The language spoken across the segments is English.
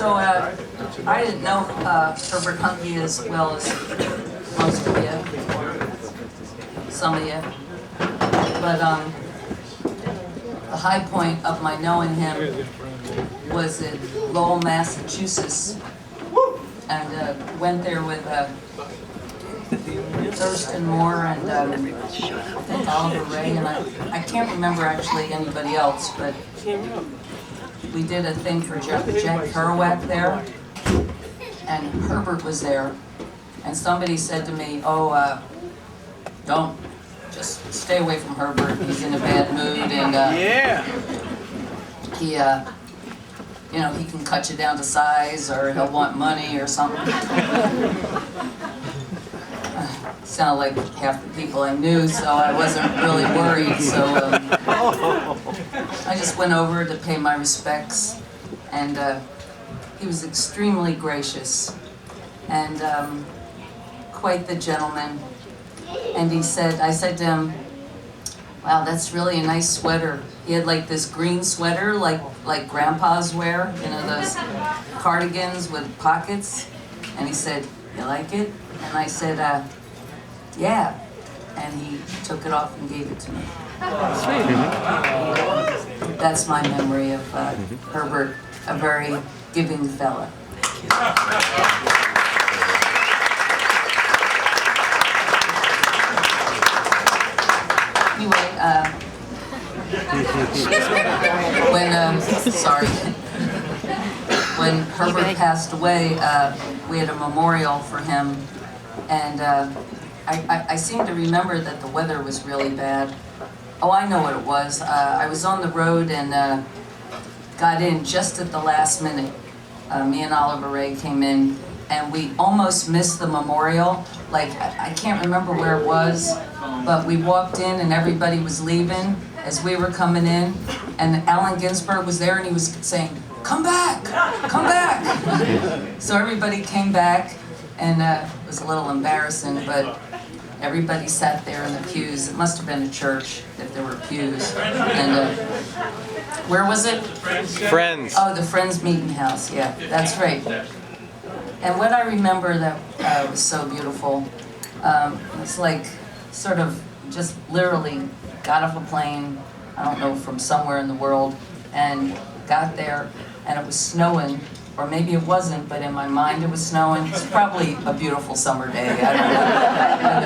So I didn't know Herbert Huncke as well as most of you, some of you, but the high point of my knowing him was in Lowell, Massachusetts, and went there with Thurston Moore and I think Oliver Ray, and I can't remember actually anybody else, but we did a thing for Jack Kerouac there, and Herbert was there, and somebody said to me, oh, don't, just stay away from Herbert, he's in a bad mood, and he, you know, he can cut you down to size, or he'll want money or something. Sounded like half the people I knew, so I wasn't really worried, so I just went over to pay my respects, and he was extremely gracious and quite the gentleman. And he said, I said to him, wow, that's really a nice sweater. He had like this green sweater like grandpas wear, you know, those cardigans with pockets. And he said, you like it? And I said, yeah. And he took it off and gave it to me. That's my memory of Herbert, a very giving fella. Anyway, when Herbert passed away, we had a memorial for him, and I seem to remember that the weather was really bad. Oh, I know what it was. I was on the road and got in just at the last minute. Me and Oliver Ray came in, and we almost missed the memorial. Like, I can't remember where it was, but we walked in and everybody was leaving as we were coming in, and Allen Ginsberg was there and he was saying, come back, come back. So everybody came back, and it was a little embarrassing, but everybody sat there in the pews. It must have been a church if there were pews. And where was it? Friends. Oh, the Friends Meeting House, yeah, that's right. And what I remember that was so beautiful, it's like sort of just literally got off a plane, I don't know, from somewhere in the world, and got there, and it was snowing, or maybe it wasn't, but in my mind it was snowing. It's probably a beautiful summer day, I don't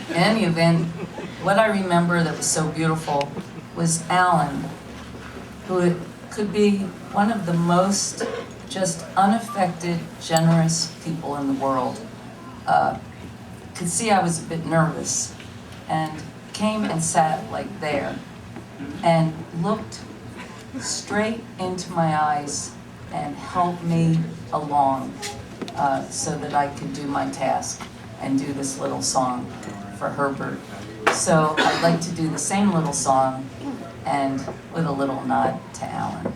know. In any event, what I remember that was so beautiful was Alan, who could be one of the most just unaffected, generous people in the world. Could see I was a bit nervous, and came and sat like there, and looked straight into my eyes and helped me along so that I could do my task and do this little song for Herbert. So I'd like to do the same little song, and with a little nod to Alan.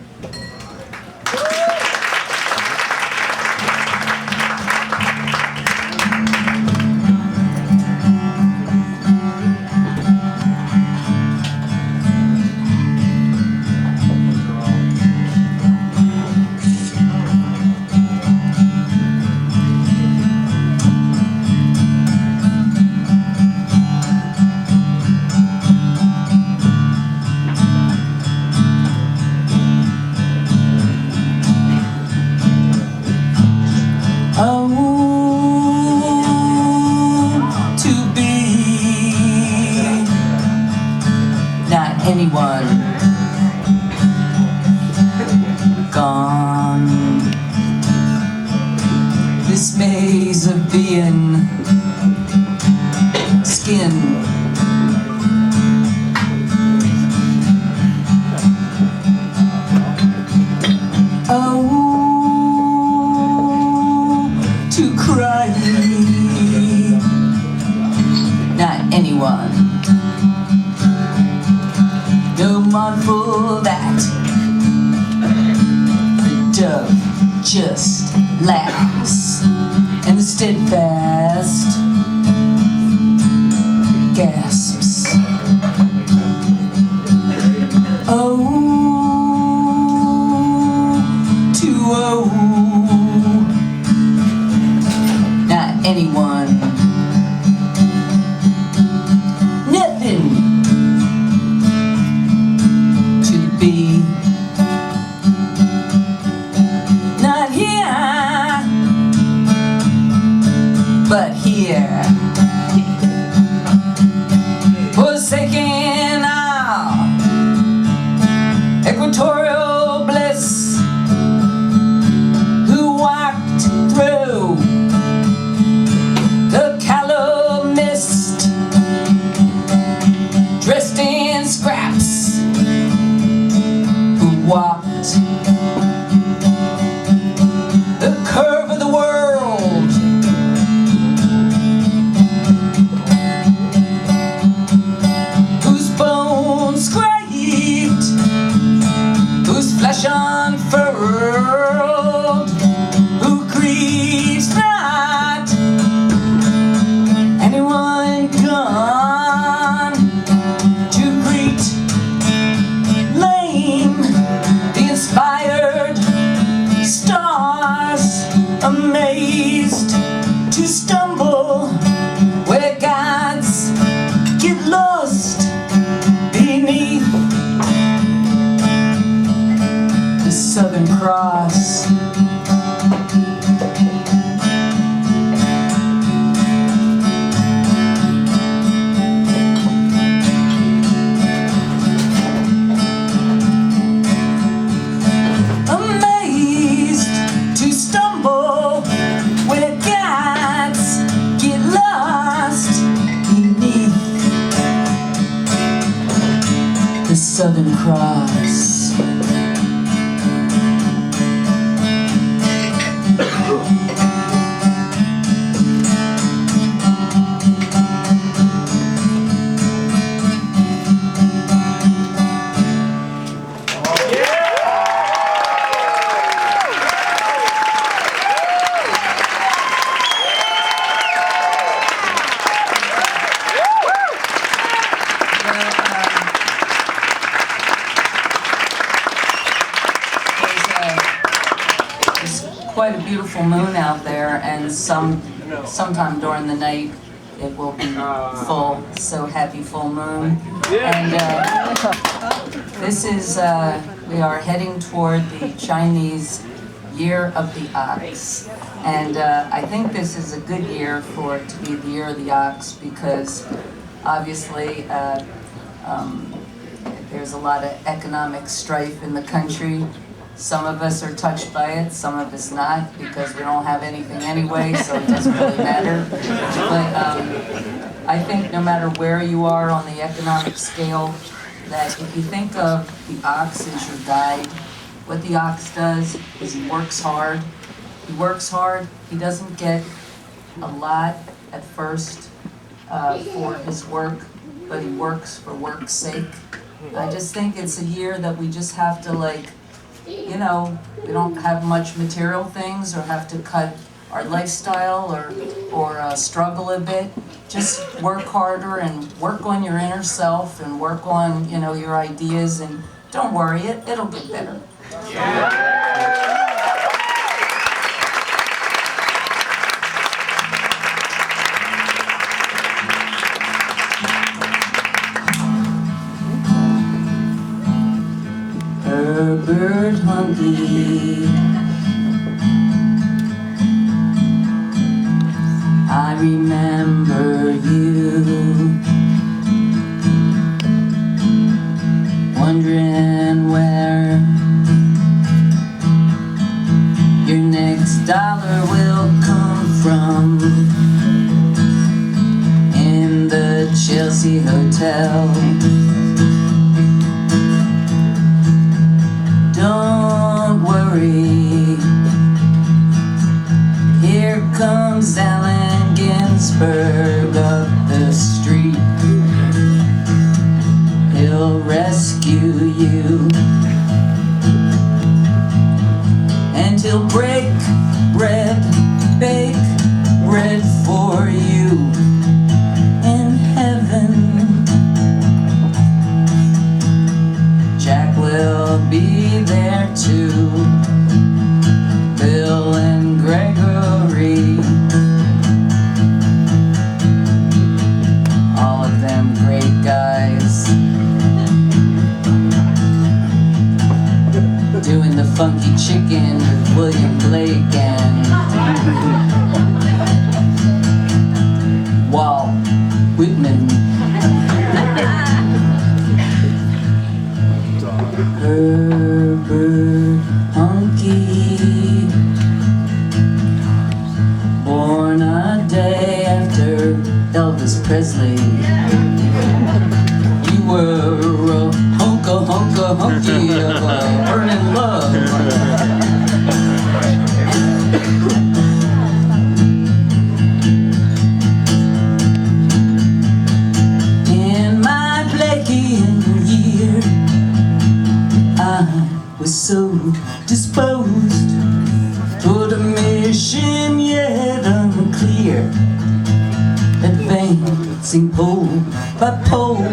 Anyone gone, this maze of being, skin, oh, to cry, not anyone. No mindful that the dove just laughs, and the steadfast gasps. Oh, scraps, who walked the curve of the world, whose bones scraped, whose flesh unfurled, who grieves not anyone gone to greet lame the inspired stars, amazed to stumble where gods get lost beneath the Southern Cross. Amazed to stumble where gods get lost beneath the Southern Cross. Quite a beautiful moon out there, and sometime during the night it will be full. So happy full moon. And this is we are heading toward the Chinese Year of the Ox, and I think this is a good year for it to be the Year of the Ox because obviously there's a lot of economic strife in the country. Some of us are touched by it, some of us not, because we don't have anything anyway, so it doesn't really matter. But I think no matter where you are on the economic scale, that if you think of the ox as your guide, what the ox does is he works hard. He works hard, he doesn't get a lot at first for his work, but he works for work's sake. I just think it's a year that we just have to we don't have much material things or have to cut our lifestyle or struggle a bit. Just work harder and work on your inner self and work on, your ideas, and don't worry, it'll get better. Yeah. Herbert Huncke, I remember you, wondering where your next dollar will come from, in the Chelsea Hotel. Don't worry, here comes Allen Ginsberg up the street. He'll rescue you, and he'll break bread, bake bread for you in heaven. Jack will be there too, Bill and Gregory, all of them great guys, doing the funky chicken with William Blake and Walt Whitman. Herbert Huncke, born a day after Elvis Presley. You were Huncke of burning love. In my Blakean year, I was so disposed for the mission yet unclear, advancing pole by pole,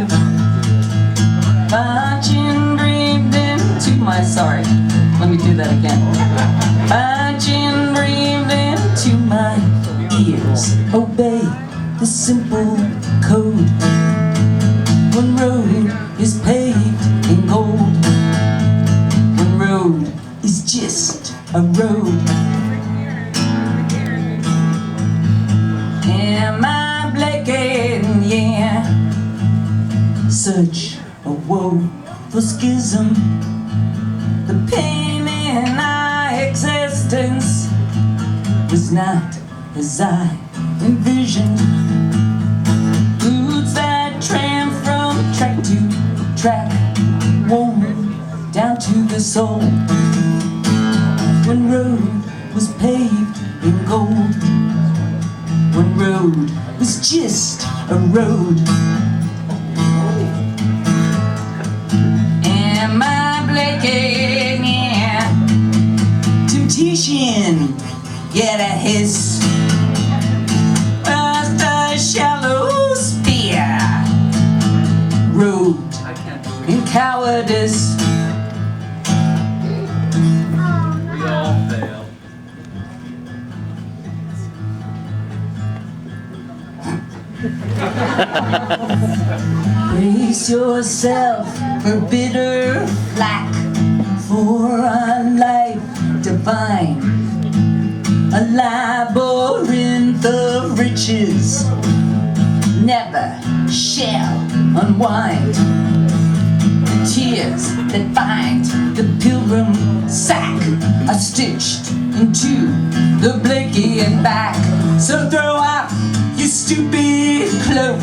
marching dreamed into my, sorry, let me do that again. Marching dreamed into my ears, obey the simple code. One road is paved in gold, one road is just a road. And my Blakean year, such a woeful schism, the pain in our existence was not as I envisioned. Boots that tramp from track to track, worn down to the soul. One road was paved in gold, one road was just a road. And my Blakean year, temptation, yet a hiss, just a shallow spear, robed in cowardice. We all fail. Brace yourself for bitter flack, for a life divine, a labyrinth of riches never shall unwind. The tears that bind the pilgrim sack are stitched into the Blakean back. So throw off your stupid cloak,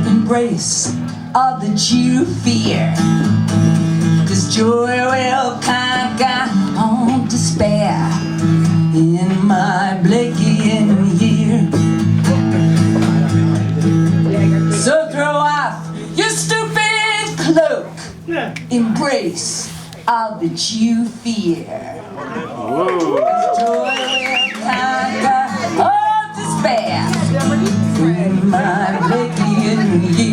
embrace all that you fear, 'cause joy will conquer all despair in my Blakean year. So throw off your stupid cloak, embrace all that you fear, 'cause joy will conquer all despair in my Blakean year.